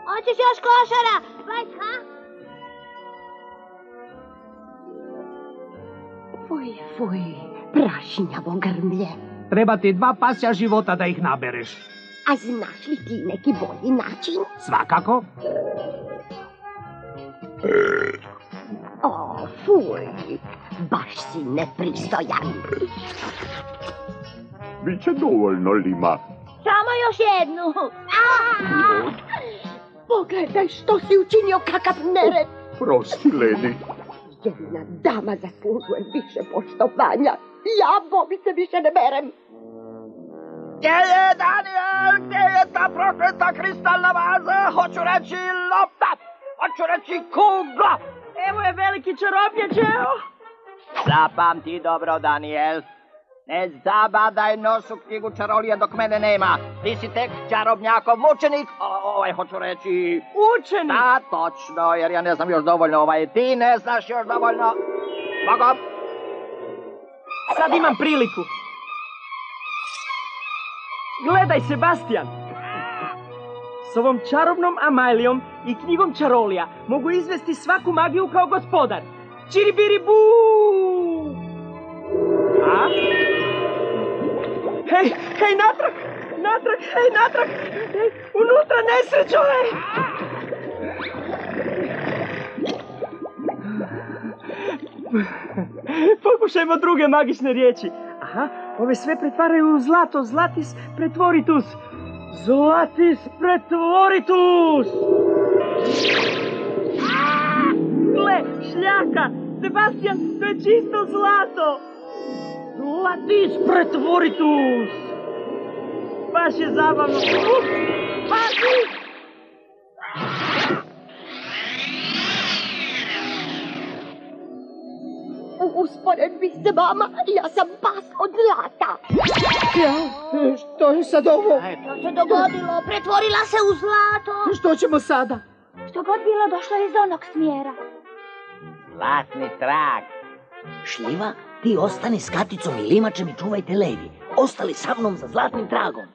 Hoćeš još košara? Vajs, ha? Fuj, prašnjavo grmlje. Treba ti 2 pasja života da ih nabereš. A znaš li ti neki bolji način? Svakako. O, fuj, baš si nepristojan. Biće dovoljno, Lima. Samo još jednu. Pogledaj što si učinio, kakav nered. Prosti, Lady. Jedna dama zaslužuje više poštovanja. Ja bobice više ne berem. Gdje je Daniel? Gdje je ta prokleta kristalna vaza? Hoću reći lopta. Hoću reći kugla. Evo je veliki čarobnjačeo. Zapamti dobro, Daniel. Ne zabadaj nos u knjigu čarolije dok mene nema. Ti si tek čarobnjakov mučenik. Hoću reći... Učenik? Da, točno, jer ja ne znam još dovoljno. Ti ne znaš još dovoljno. Mogom? Sad imam priliku. Gledaj, Sebastian. S ovom čarobnom Amajlijom i knjigom čarolija mogu izvesti svaku magiju kao gospodar. Čiribiribu! A? Hej, natrag! Natrag! Hej, unutra nesrećo, hej! Pokušajmo druge magične riječi. Aha, ove sve pretvaraju u zlato. Zlatis pretvoritus. Zlatis pretvoritus! Gle, šljaka! Sebastian, to je čisto zlato! Zlatis pretvoritus! Baš je zabavno. Pazi! U usporedbi s vama, ja sam pas od zlata. Što je sad ovo? Što se dogodilo? Pretvorila se u zlato. Što ćemo sada? Što god bilo, došlo je iz onog smjera. Zlatni trag. Šljiva, ti ostani s Katicom i Limačem i čuvajte Lady. Ostali sa mnom za zlatnim tragom.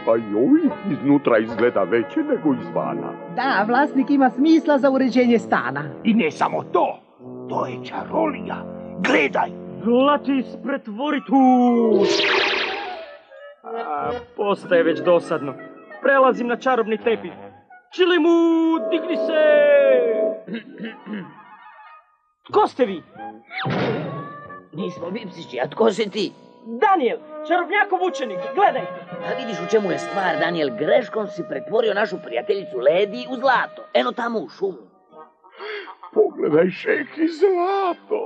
Pa joj, iznutra izgleda veće nego izvana. Da, vlasnik ima smisla za uređenje stana. I ne samo to, to je čarolija. Gledaj! Zlatis pretvoritus! Postaje već dosadno. Prelazim na čarobni tepih. Čilimu, digni se! Tko ste vi? Nismo Bipsići, a tko si ti? Daniel, čarobnjakov učenik, gledaj! A vidiš u čemu je stvar, Daniel, greškom si pretvorio našu prijateljicu Lady u zlato. Eno tamo u šumu. Pogledaj, Šeki, zlato!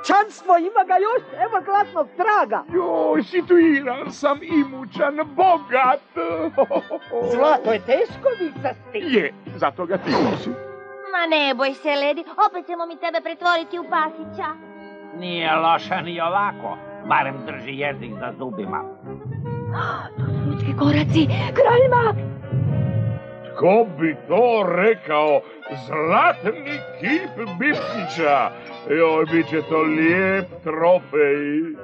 Čanstvo, ima ga još, evo zlatnog traga. Joj, situiran sam, imućan, bogat. Zlato je teško visasti. Je, zato ga ti nosi. Ma ne boj se, Lady, opet ćemo mi tebe pretvoriti u pasića. Nije loša ni ovako, barem drži jezik za zubima. To su ljudski koraci, kralj mag! Ko bi to rekao? Zlatni kip Bipsića. Joj, bit će to lijep trofej.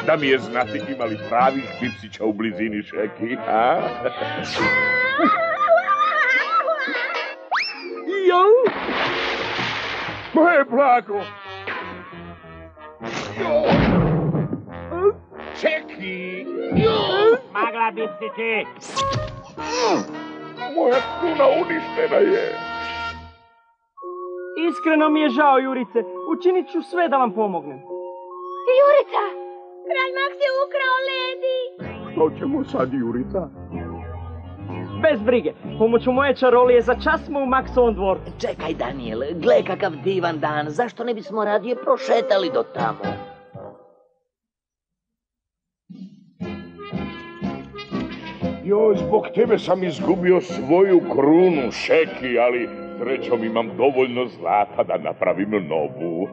Da mi je znati ima li pravih Bipsića u blizini, Šeki, a? Jo! Moje blago! Šeki! Magla Bipsići! Moja kuna uništena je. Iskreno mi je žao, Jurice. Učinit ću sve da vam pomognem. Jurica! Kralj mag se ukrao, Lady! Što ćemo sad, Jurica? Bez brige, pomoću moje čarolije za čas smo u Maksovom dvorcu. Čekaj, Daniel, gle kakav divan dan. Zašto ne bismo radije prošetali do tamo? Joj, zbog tebe sam izgubio svoju krunu, Šeki, ali srećom imam dovoljno zlata da napravim novu.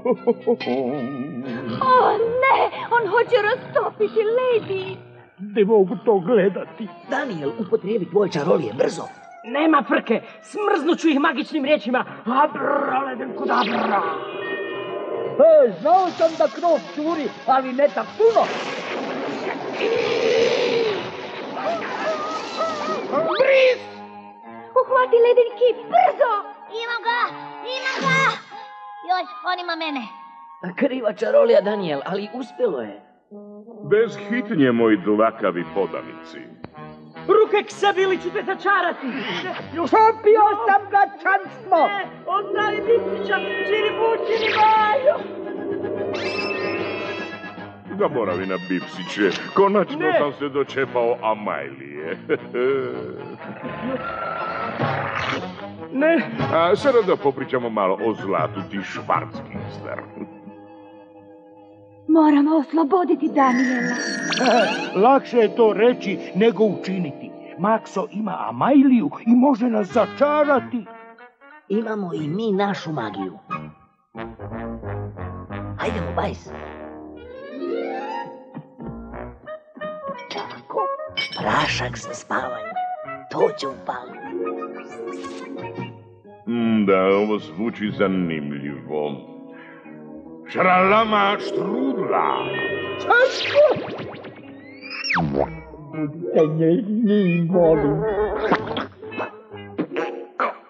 O ne, on hoće rastopiti Lady. Ne mogu to gledati. Daniel, upotrijebi tvoje čarolije, brzo. Nema frke, smrznuću ih magičnim riječima. Abra, ledenkodabra. Znao sam da krov curi, ali ne tak puno. Bris! Uhvati ledeni kip, brzo! Imam ga! Joj, on ima mene. Kriva čarolija, Daniel, ali uspjelo je. Bez hitnje, moji dlakavi podanici. Ruke k sebi ili ću te začarati. Popio sam ga čanstvo. Ostavi Bipsića, čini bučini Majo. Zaboravi na Bipsiće, konačno sam se dočepao Amajlije. Ne. A sada da popričamo malo o zlatu ti Švarckister. Moramo osloboditi Daniela. Lakše je to reći nego učiniti. Makso ima Amajliju i može nas začarati. Imamo i mi našu magiju. Hajdemo, Bajs. Čako, prašak za spavanje. To će upaliti. Da, ovo zvuči zanimljivo. Šralama štrudla. Budite njeni, molim.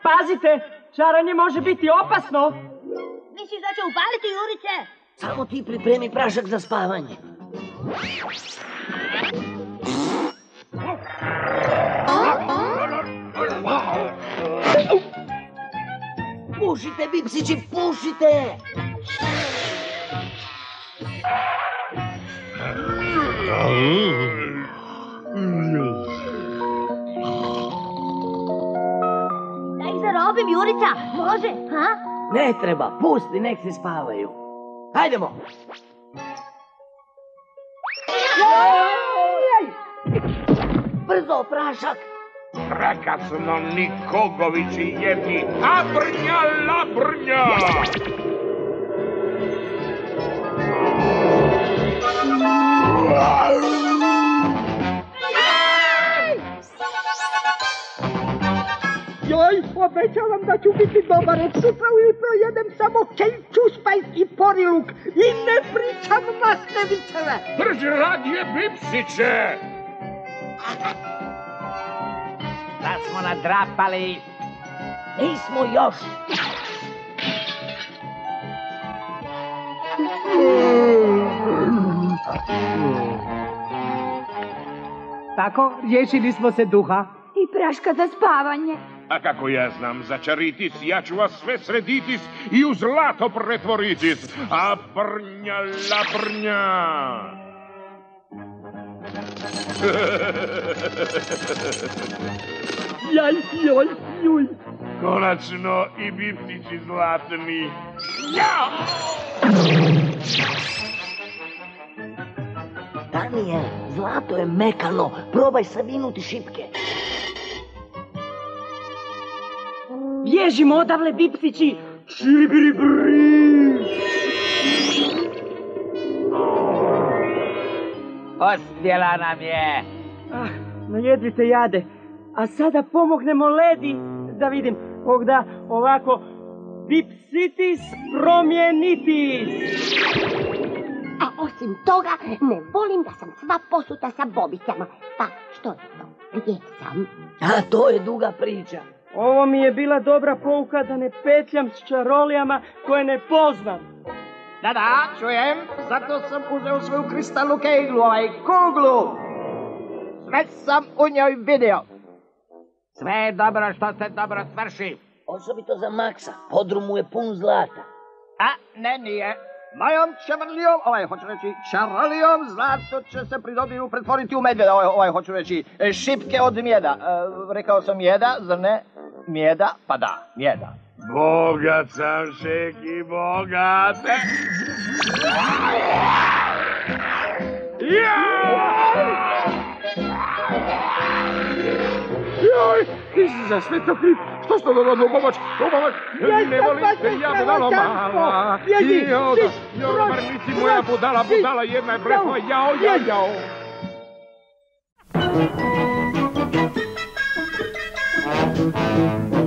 Pazite, čaranje može biti opasno. Misliš da će upaliti Jurice? Samo ti pripremi prašak za spavanje. Pušite, Bipsići, pušite! Da ih zarobim, Jurica, može, ha? Ne treba, pusti, nek se spavaju. Hajdemo! Brzo, prašak! Prekasno, Nikogovići jedni, abrnja labrnja! Joj, obećavam da ću biti dobar, od sutra ujutro jedem samo čuspajs i poriluk i ne pričam masne viceve. Drži radije, Bipsiće! Da smo nadrapali. Nismo još. Tako, riješili smo se duha. I praška za spavanje. A kako ja znam začaritis, ja ću vas sve sreditis i u zlato pretvoritis. A brnja labrnja. Joj. Konačno i Bipsići zlatni. Ja! Daniel, zlato je mekano. Probaj savinuti šipke. Bježimo odavle, Bipsići. Čibiri-bri! Ostjela nam je. Najedvite jade. A sada pomognemo Ledi. Da vidim, da ovako. Bipsitis promjenitis. A osim toga, ne volim da sam sva posuta sa bobicama. Pa, što je to? Gdje sam? A to je duga priča. Ovo mi je bila dobra pouka da ne petljam s čarolijama koje ne poznam. Da, čujem, zato sam uzeo svoju kristalnu keglu, kuglu. Sve sam u njoj vidio. Sve je dobro što se dobro svrši. Osobito za Maksa, podrum mu je pun zlata. A, ne, nije. Mojom čarolijom, hoću reći, čarolijom, zlato će se pri dobiru pretvoriti u medvjeda, hoću reći, šipke od mjeda. Rekao sam mjeda, zar ne? Mjeda, pa da, mjeda. Bogat sam, Šeki, bogat. Joj, Isus svetokrit, što ste dogodilo, pomoć, ne volite, ja budalo mala. Joj, marnici moja budala, jedna je brefo, jao. Thank you.